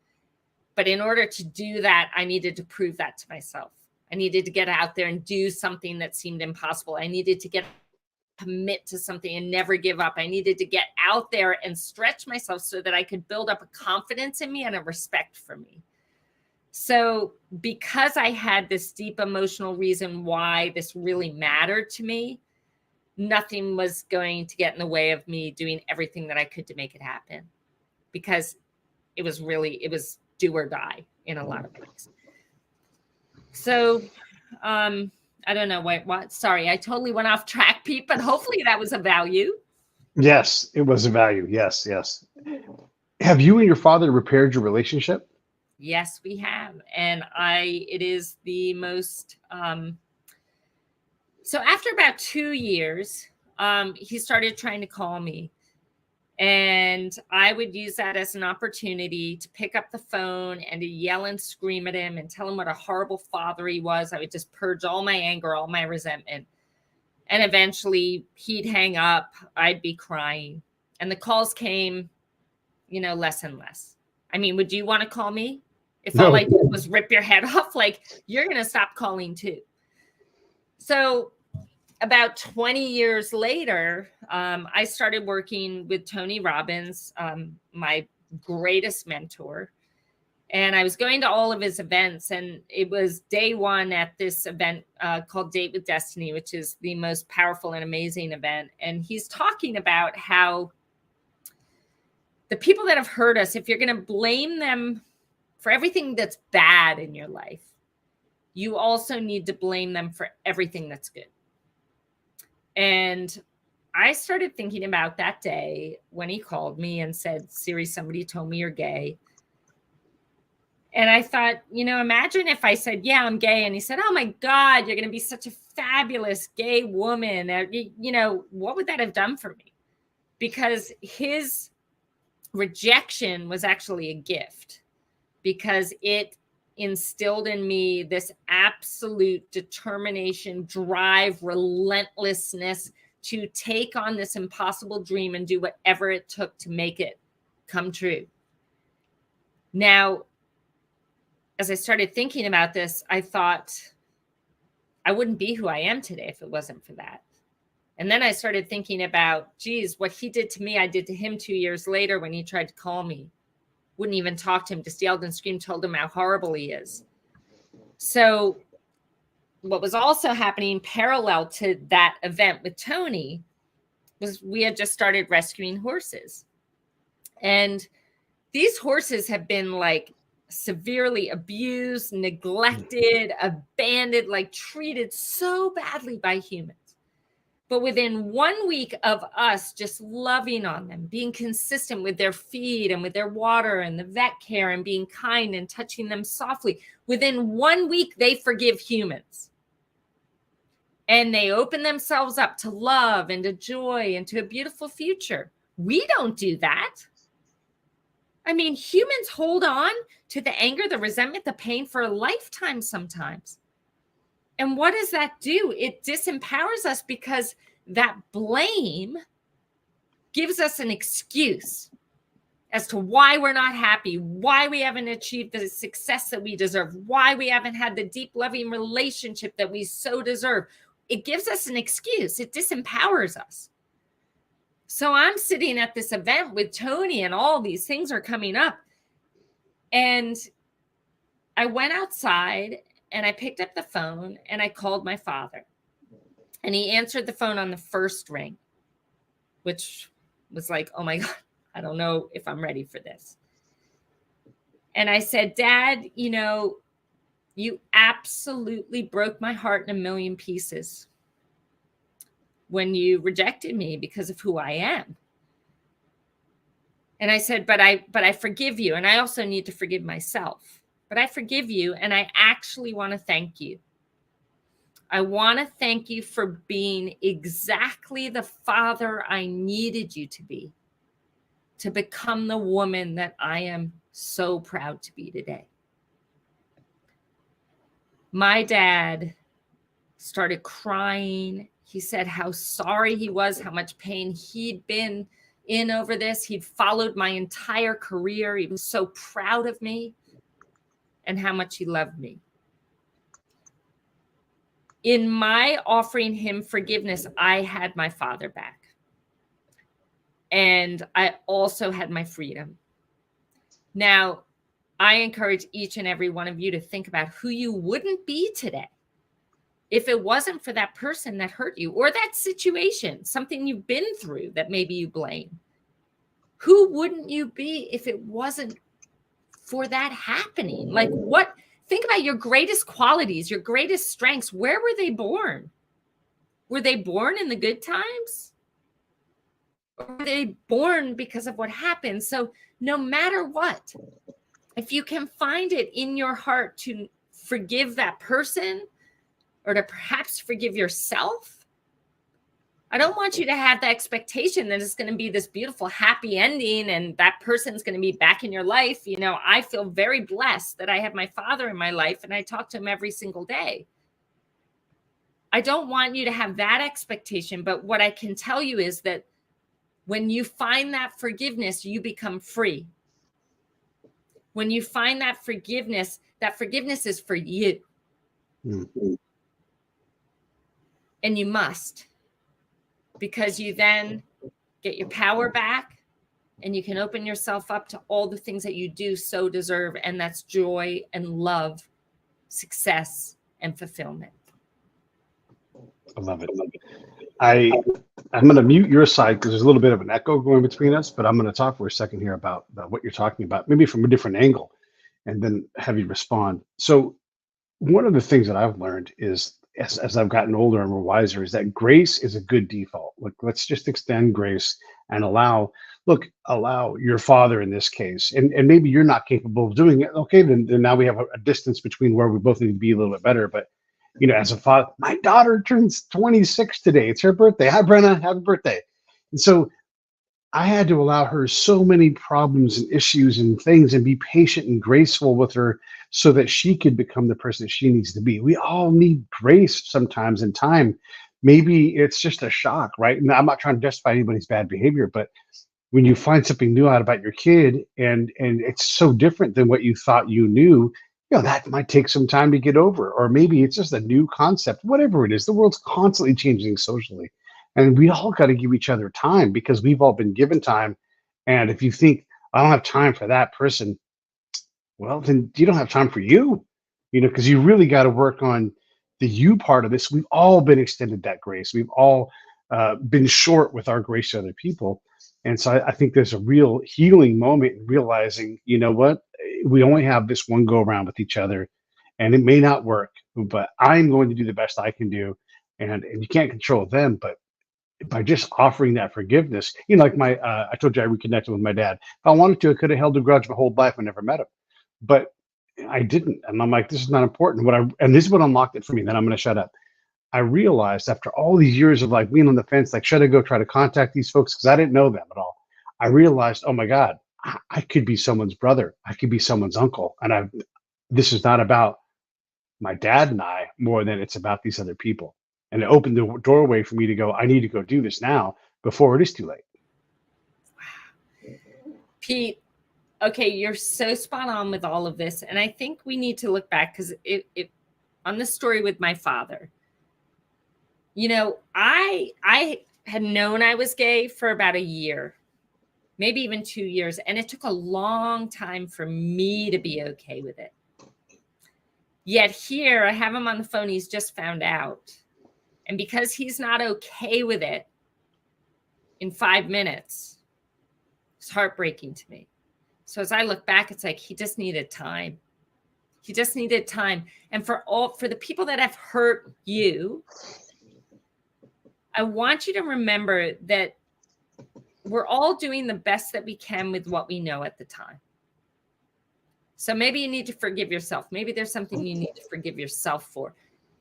But in order to do that, I needed to prove that to myself. I needed to get out there and do something that seemed impossible. I needed to commit to something and never give up. I needed to get out there and stretch myself so that I could build up a confidence in me and a respect for me. So because I had this deep emotional reason why this really mattered to me, nothing was going to get in the way of me doing everything that I could to make it happen, because it was do or die in a lot of ways. So, I don't know what. Sorry, I totally went off track, Pete, but hopefully that was a value. Yes, it was a value. Yes, yes. Have you and your father repaired your relationship? Yes, we have. And it is the most, so after about 2 years, he started trying to call me. And I would use that as an opportunity to pick up the phone and to yell and scream at him and tell him what a horrible father he was. I would just purge all my anger, all my resentment. And eventually he'd hang up. I'd be crying. And the calls came, less and less. I mean, would you want to call me? If all I did was rip your head off, you're going to stop calling too. So about 20 years later, I started working with Tony Robbins, my greatest mentor. And I was going to all of his events. And it was day one at this event called Date with Destiny, which is the most powerful and amazing event. And he's talking about how the people that have hurt us, if you're going to blame them for everything that's bad in your life, you also need to blame them for everything that's good. And I started thinking about that day when he called me and said, Siri, somebody told me you're gay. And I thought, imagine if I said, yeah, I'm gay. And he said, oh my God, you're going to be such a fabulous gay woman. What would that have done for me? Because his rejection was actually a gift, because it instilled in me this absolute determination, drive, relentlessness to take on this impossible dream and do whatever it took to make it come true. Now, as I started thinking about this, I thought I wouldn't be who I am today if it wasn't for that. And then I started thinking about, geez, what he did to me, I did to him 2 years later when he tried to call me. Wouldn't even talk to him, just yelled and screamed, told him how horrible he is. So what was also happening parallel to that event with Tony was we had just started rescuing horses. And these horses have been like severely abused, neglected, abandoned, like treated so badly by humans. But within 1 week of us just loving on them, being consistent with their feed and with their water and the vet care and being kind and touching them softly, within 1 week, they forgive humans. And they open themselves up to love and to joy and to a beautiful future. We don't do that. I mean, humans hold on to the anger, the resentment, the pain for a lifetime sometimes. And what does that do? It disempowers us, because that blame gives us an excuse as to why we're not happy, why we haven't achieved the success that we deserve, why we haven't had the deep, loving relationship that we so deserve. It gives us an excuse. It disempowers us. So I'm sitting at this event with Tony and all these things are coming up. And I went outside and I picked up the phone and I called my father. And he answered the phone on the first ring, which was like, oh my God, I don't know if I'm ready for this. And I said, Dad, you absolutely broke my heart in a million pieces when you rejected me because of who I am. And I said, but I forgive you. And I also need to forgive myself. But I forgive you. And I actually want to thank you. I want to thank you for being exactly the father I needed you to become the woman that I am so proud to be today. My dad started crying. He said how sorry he was, how much pain he'd been in over this. He'd followed my entire career. He was so proud of me and how much he loved me. In my offering him forgiveness, I had my father back. And I also had my freedom. Now, I encourage each and every one of you to think about who you wouldn't be today if it wasn't for that person that hurt you, or that situation, something you've been through that maybe you blame. Who wouldn't you be if it wasn't for that happening? Like, what? Think about your greatest qualities, your greatest strengths. Where were they born? Were they born in the good times? Or were they born because of what happened? So no matter what, if you can find it in your heart to forgive that person, or to perhaps forgive yourself, I don't want you to have the expectation that it's going to be this beautiful, happy ending and that person's going to be back in your life. I feel very blessed that I have my father in my life and I talk to him every single day. I don't want you to have that expectation, but what I can tell you is that when you find that forgiveness, you become free. When you find that forgiveness is for you. Mm-hmm. And you must. Because you then get your power back and you can open yourself up to all the things that you do so deserve. And that's joy and love, success and fulfillment. I love it. I'm going to mute your side because there's a little bit of an echo going between us, but I'm going to talk for a second here about what you're talking about, maybe from a different angle, and then have you respond. So one of the things that I've learned is, as I've gotten older and more wiser, is that grace is a good default. Like, let's just extend grace and allow. look, allow your father in this case, and maybe you're not capable of doing it. Okay, then now we have a distance between where we both need to be a little bit better. But as a father, my daughter turns 26 today. It's her birthday. Hi, Brenna. Happy birthday. And so I had to allow her so many problems and issues and things and be patient and graceful with her so that she could become the person that she needs to be. We all need grace sometimes in time. Maybe it's just a shock, right? And I'm not trying to justify anybody's bad behavior, but when you find something new out about your kid and it's so different than what you thought you knew, that might take some time to get over. Or maybe it's just a new concept, whatever it is. The world's constantly changing socially. And we all got to give each other time because we've all been given time. And if you think, I don't have time for that person, well, then you don't have time for you, because you really got to work on the you part of this. We've all been extended that grace. We've all been short with our grace to other people. And so I think there's a real healing moment in realizing, what, we only have this one go around with each other and it may not work, but I'm going to do the best I can do. And you can't control them, but by just offering that forgiveness, like I told you I reconnected with my dad. If I wanted to, I could have held a grudge my whole life and never met him, but I didn't. And I'm like, this is not important. And this is what unlocked it for me. Then I'm going to shut up. I realized after all these years of like being on the fence, like, should I go try to contact these folks? Because I didn't know them at all. I realized, oh my God, I could be someone's brother. I could be someone's uncle. And this is not about my dad and I more than it's about these other people. And it opened the doorway for me to go, I need to go do this now before it is too late. Pete, okay, you're so spot on with all of this. And I think we need to look back because it on the story with my father, I had known I was gay for about a year, maybe even 2 years. And it took a long time for me to be okay with it. Yet here I have him on the phone. He's just found out. And because he's not okay with it in 5 minutes, it's heartbreaking to me. So as I look back, it's like he just needed time. He just needed time. And for the people that have hurt you, I want you to remember that we're all doing the best that we can with what we know at the time. So maybe you need to forgive yourself. Maybe there's something you need to forgive yourself for.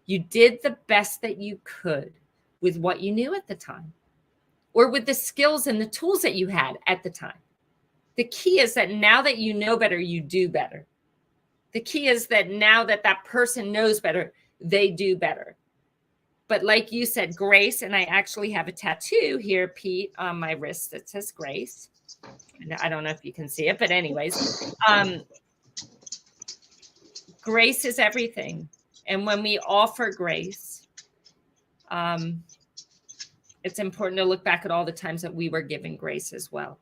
You did the best that you could with what you knew at the time, or with the skills and the tools that you had at the time. The key is that now that you know better, you do better. The key is that now that that person knows better, they do better. But like you said, grace, and I actually have a tattoo here, Pete, on my wrist that says grace. I don't know if you can see it, but anyways, grace is everything. And when we offer grace, it's important to look back at all the times that we were given grace as well.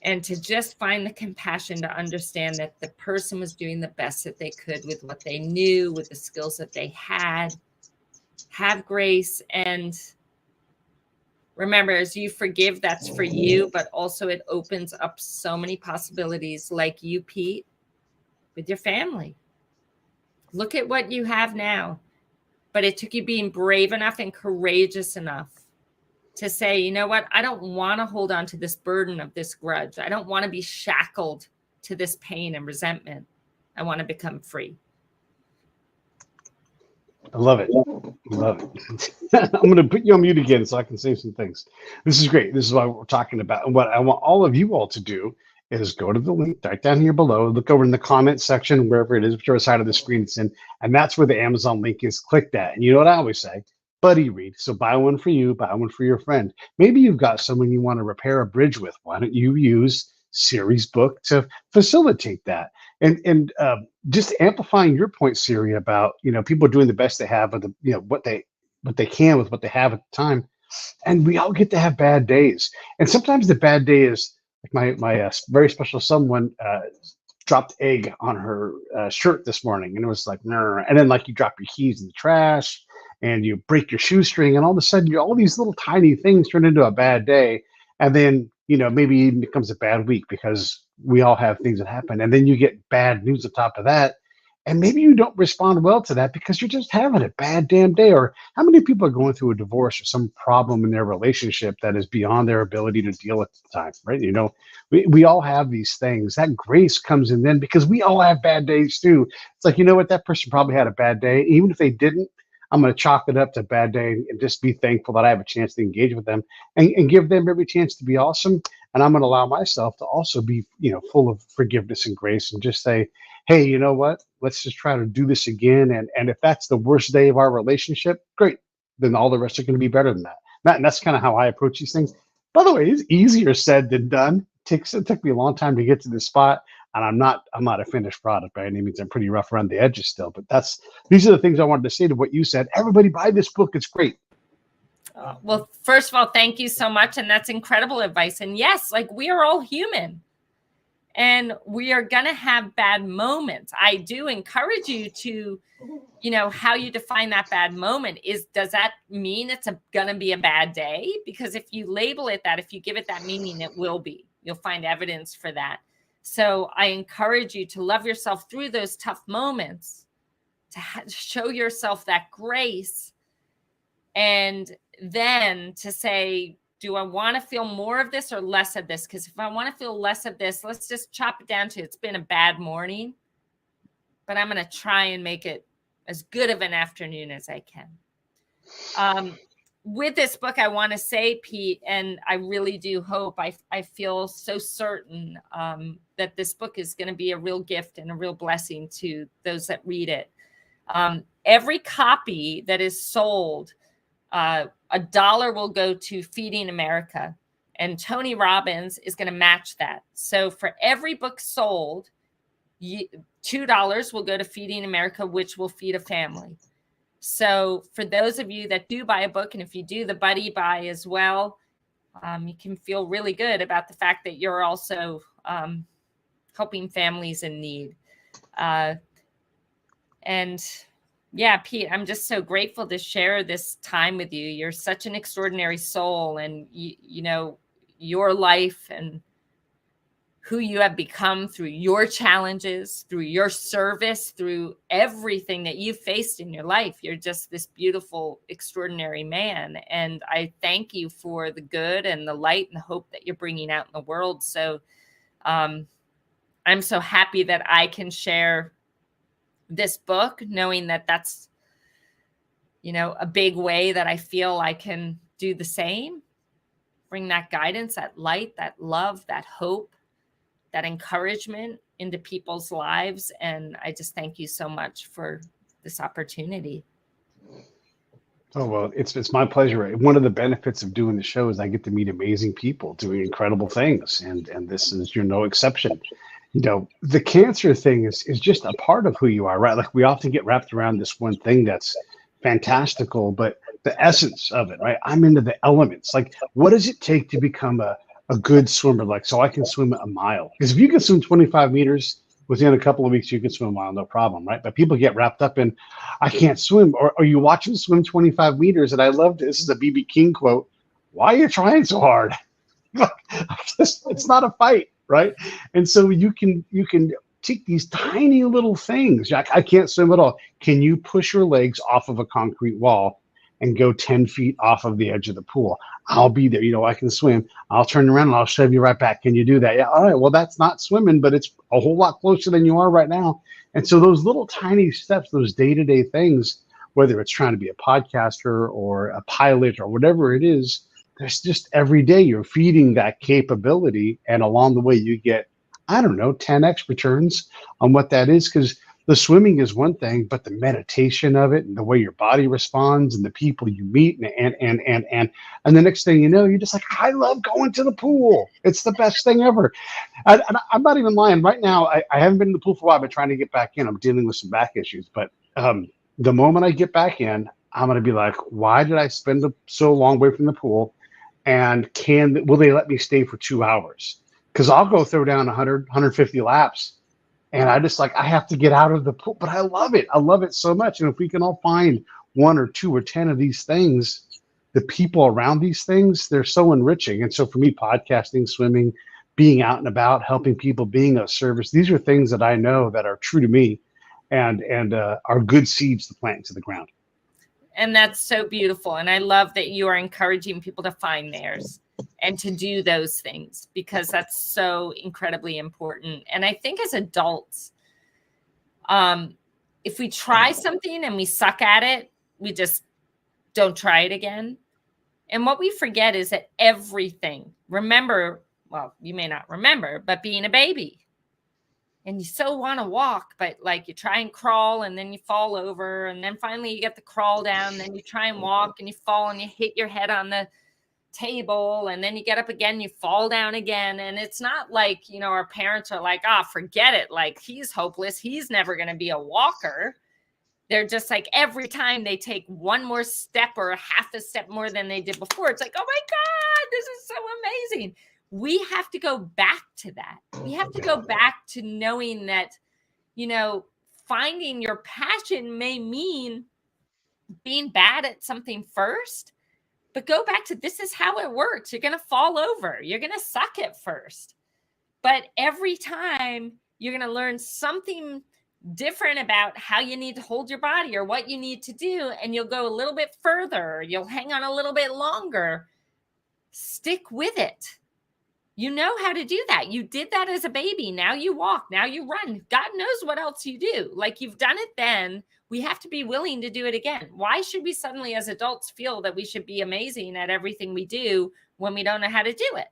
And to just find the compassion to understand that the person was doing the best that they could with what they knew, with the skills that they had. Have grace. And remember, as you forgive, that's for you, but also it opens up so many possibilities, like you, Pete, with your family. Look at what you have now. But it took you being brave enough and courageous enough to say, you know what? I don't want to hold on to this burden of this grudge. I don't want to be shackled to this pain and resentment. I want to become free. I love it. I love it. I'm going to put you on mute again so I can say some things. This is great. This is what we're talking about. And what I want all of you all to do is go to the link right down here below, look over in the comment section, wherever it is, whichever side of the screen it's in, and that's where the Amazon link is. Click that. And you know what I always say? Buddy read. So buy one for you, buy one for your friend. Maybe you've got someone you want to repair a bridge with. Why don't you use Siri's book to facilitate that? And just amplifying your point, Siri, about people doing the best they have with what they can with what they have at the time. And we all get to have bad days. And sometimes the bad day is like my very special someone dropped egg on her shirt this morning, and it was like, and then like you drop your keys in the trash and you break your shoestring, and all of a sudden all these little tiny things turn into a bad day. And then, maybe even becomes a bad week because we all have things that happen. And then you get bad news on top of that. And maybe you don't respond well to that because you're just having a bad damn day. Or how many people are going through a divorce or some problem in their relationship that is beyond their ability to deal at the time, right? We all have these things. That grace comes in then because we all have bad days too. It's like, you know what? That person probably had a bad day. Even if they didn't, I'm going to chalk it up to a bad day and just be thankful that I have a chance to engage with them and give them every chance to be awesome. And I'm going to allow myself to also be, full of forgiveness and grace and just say, hey, you know what? Let's just try to do this again. And if that's the worst day of our relationship, great. Then all the rest are going to be better than that. And that's kind of how I approach these things. By the way, it's easier said than done. It took me a long time to get to this spot. And I'm not a finished product by any means. I'm pretty rough around the edges still. But these are the things I wanted to say to what you said. Everybody buy this book. It's great. Well, first of all, thank you so much. And that's incredible advice. And yes, like we are all human. And we are going to have bad moments. I do encourage you to, how you define that bad moment does that mean it's going to be a bad day? Because if you label it that, if you give it that meaning, it will be. You'll find evidence for that. So I encourage you to love yourself through those tough moments, to show yourself that grace, and then to say, do I want to feel more of this or less of this? Because if I want to feel less of this, let's just chop it down to it's been a bad morning, but I'm going to try and make it as good of an afternoon as I can. With this book, I want to say, Pete, and I really do hope, I feel so certain that this book is going to be a real gift and a real blessing to those that read it. Every copy that is sold, $1 will go to Feeding America, and Tony Robbins is going to match that. So for every book sold, $2 will go to Feeding America, which will feed a family. So for those of you that do buy a book, and if you do the buddy buy as well, you can feel really good about the fact that you're also helping families in need. And yeah, Pete, I'm just so grateful to share this time with you. You're such an extraordinary soul, and your life and who you have become through your challenges, through your service, through everything that you've faced in your life. You're just this beautiful, extraordinary man. And I thank you for the good and the light and the hope that you're bringing out in the world. So I'm so happy that I can share this book, knowing that that's, a big way that I feel I can do the same, bring that guidance, that light, that love, that hope, that encouragement into people's lives. And I just thank you so much for this opportunity. Oh, well, it's my pleasure. One of the benefits of doing the show is I get to meet amazing people doing incredible things. And this is, no exception. The cancer thing is just a part of who you are, right? Like we often get wrapped around this one thing that's fantastical, but the essence of it, right? I'm into the elements. Like, what does it take to become a good swimmer? Like, so I can swim a mile. Because if you can swim 25 meters within a couple of weeks, you can swim a mile, no problem, right? But people get wrapped up in, I can't swim. Or are you watching swim 25 meters? And I loved this is a BB King quote. Why are you trying so hard? It's not a fight, right? And so you can take these tiny little things. I can't swim at all. Can you push your legs off of a concrete wall and go 10 feet off of the edge of the pool? I'll be there. I can swim. I'll turn around and I'll shove you right back. Can you do that? Yeah. All right. Well, that's not swimming, but it's a whole lot closer than you are right now. And so those little tiny steps, those day-to-day things, whether it's trying to be a podcaster or a pilot or whatever it is, there's just every day you're feeding that capability. And along the way, you get, 10x returns on what that is. Because the swimming is one thing, but the meditation of it and the way your body responds and the people you meet and the next thing you know, you're just like, I love going to the pool. It's the best thing ever. I'm not even lying. Right now, I haven't been in the pool for a while. I've been trying to get back in. I'm dealing with some back issues. But the moment I get back in, I'm going to be like, why did I spend so long away from the pool? And will they let me stay for 2 hours? Because I'll go throw down 100, 150 laps. And I have to get out of the pool, but I love it. I love it so much. And if we can all find 1 or 2 or 10 of these things, the people around these things, they're so enriching. And so for me, podcasting, swimming, being out and about, helping people, being of service, these are things that I know that are true to me. and are good seeds to plant into the ground. And that's so beautiful. And I love that you are encouraging people to find theirs and to do those things, because that's so incredibly important. And I think as adults, if we try something and we suck at it, we just don't try it again. And what we forget is that everything, remember, well, you may not remember, but being a baby, and you so want to walk, but like you try and crawl and then you fall over, and then finally you get the crawl down, and then you try and walk and you fall and you hit your head on the table, and then you get up again, you fall down again. And it's not like, you know, our parents are like, ah, forget it. Like, he's hopeless. He's never going to be a walker. They're just like, every time they take one more step or half a step more than they did before, it's like, oh my God, this is so amazing. We have to go back to that. We have to go back to knowing that, you know, finding your passion may mean being bad at something first, but go back to, this is how it works. You're going to fall over. You're going to suck at first. But every time you're going to learn something different about how you need to hold your body or what you need to do, and you'll go a little bit further. You'll hang on a little bit longer. Stick with it. You know how to do that. You did that as a baby. Now you walk. Now you run. God knows what else you do. Like, you've done it then. We have to be willing to do it again. Why should we suddenly as adults feel that we should be amazing at everything we do when we don't know how to do it?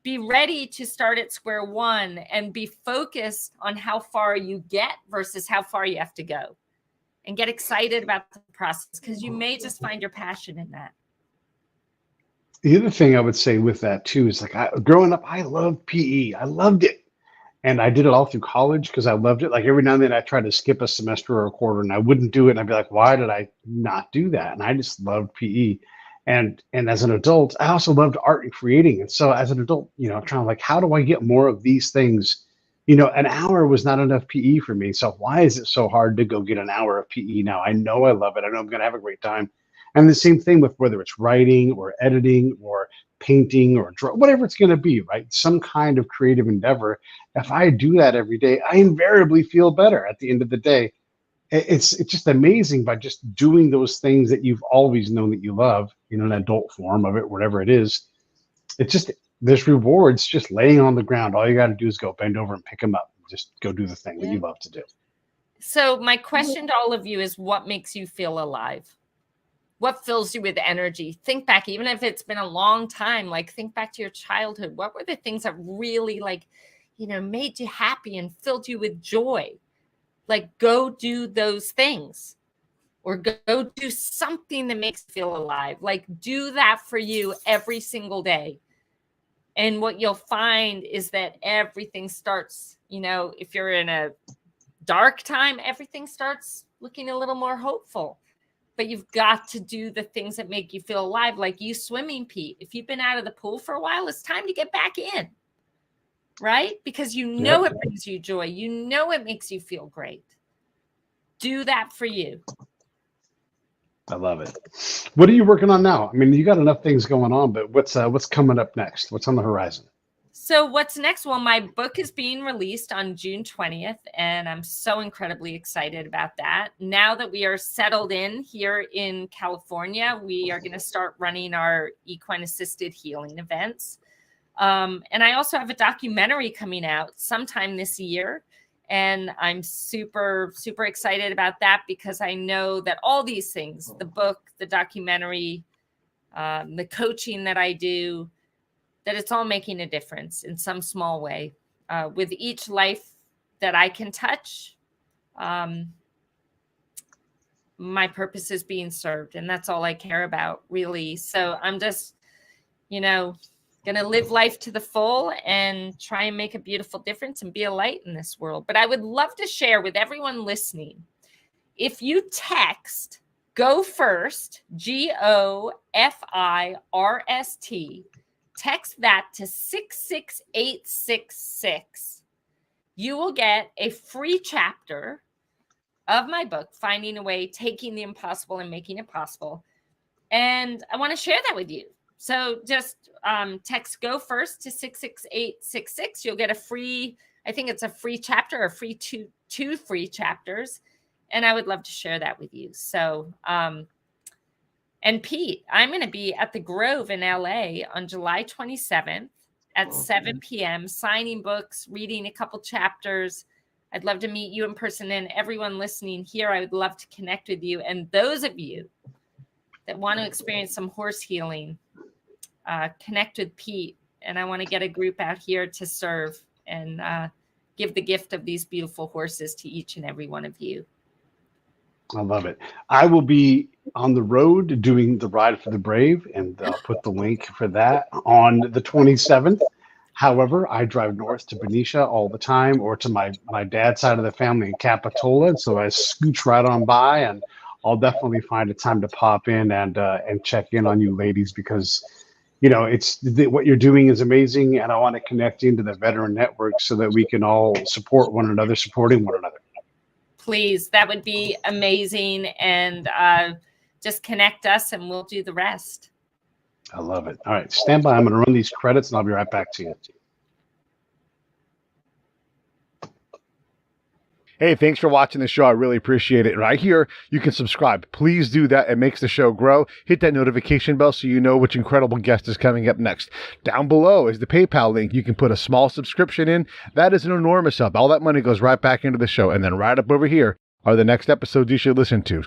Be ready to start at square one and be focused on how far you get versus how far you have to go, and get excited about the process, because you may just find your passion in that. The other thing I would say with that too is, like, growing up, I loved PE. I loved it. And I did it all through college because I loved it. Like, every now and then I tried to skip a semester or a quarter and I wouldn't do it. And I'd be like, why did I not do that? And I just loved PE. And as an adult, I also loved art and creating. And so as an adult, you know, I'm trying to, like, how do I get more of these things? You know, an hour was not enough PE for me. So why is it so hard to go get an hour of PE now? I know I love it. I know I'm going to have a great time. And the same thing with whether it's writing or editing or painting or whatever it's going to be, right? Some kind of creative endeavor. If I do that every day, I invariably feel better at the end of the day. It's just amazing, by just doing those things that you've always known that you love, you know, an adult form of it, whatever it is. It's just, there's rewards just laying on the ground. All you got to do is go bend over and pick them up. Just go do the thing that you love to do. So my question to all of you is, what makes you feel alive? What fills you with energy? Think back, even if it's been a long time, like, think back to your childhood. What were the things that really, like, you know, made you happy and filled you with joy? Like, go do those things, or go do something that makes you feel alive. Like, do that for you every single day. And what you'll find is that everything starts, you know, if you're in a dark time, everything starts looking a little more hopeful. But you've got to do the things that make you feel alive, like you swimming, Pete. If you've been out of the pool for a while, it's time to get back in, right? Because you know it brings you joy. You know it makes you feel great. Do that for you. I love it. What are you working on now? I mean, you got enough things going on, but what's coming up next? What's on the horizon? So what's next? Well, my book is being released on June 20th, and I'm so incredibly excited about that. Now that we are settled in here in California, we are going to start running our equine assisted healing events. And I also have a documentary coming out sometime this year. And I'm super, super excited about that, because I know that all these things, the book, the documentary, the coaching that I do, that it's all making a difference in some small way. With each life that I can touch, my purpose is being served. And that's all I care about, really. So I'm just, you know, going to live life to the full and try and make a beautiful difference and be a light in this world. But I would love to share with everyone listening, if you text Go First, GOFIRST, text that to 66866, you will get a free chapter of my book, Finding a Way, Taking the Impossible and Making It Possible. And I want to share that with you. So just text Go First to 66866. You'll get a free I think it's a free chapter or free two free chapters. And I would love to share that with you. So, and Pete, I'm going to be at the Grove in LA on July 27th at 7 p.m. signing books, reading a couple chapters. I'd love to meet you in person, and everyone listening here, I would love to connect with you. And those of you that want to experience some horse healing, connect with Pete. And I want to get a group out here to serve and give the gift of these beautiful horses to each and every one of you. I love it. I will be on the road doing the Ride for the Brave, and I'll put the link for that on the 27th. However, I drive north to Benicia all the time, or to my dad's side of the family in Capitola, and so I scooch right on by, and I'll definitely find a time to pop in and check in on you ladies, because what you're doing is amazing, and I want to connect into the veteran network so that we can all support one another, supporting one another. Please, that would be amazing. And just connect us and we'll do the rest. I love it. All right, stand by. I'm going to run these credits and I'll be right back to you. Hey, thanks for watching the show. I really appreciate it. Right here, you can subscribe. Please do that. It makes the show grow. Hit that notification bell so you know which incredible guest is coming up next. Down below is the PayPal link. You can put a small subscription in. That is an enormous help. All that money goes right back into the show. And then right up over here are the next episodes you should listen to.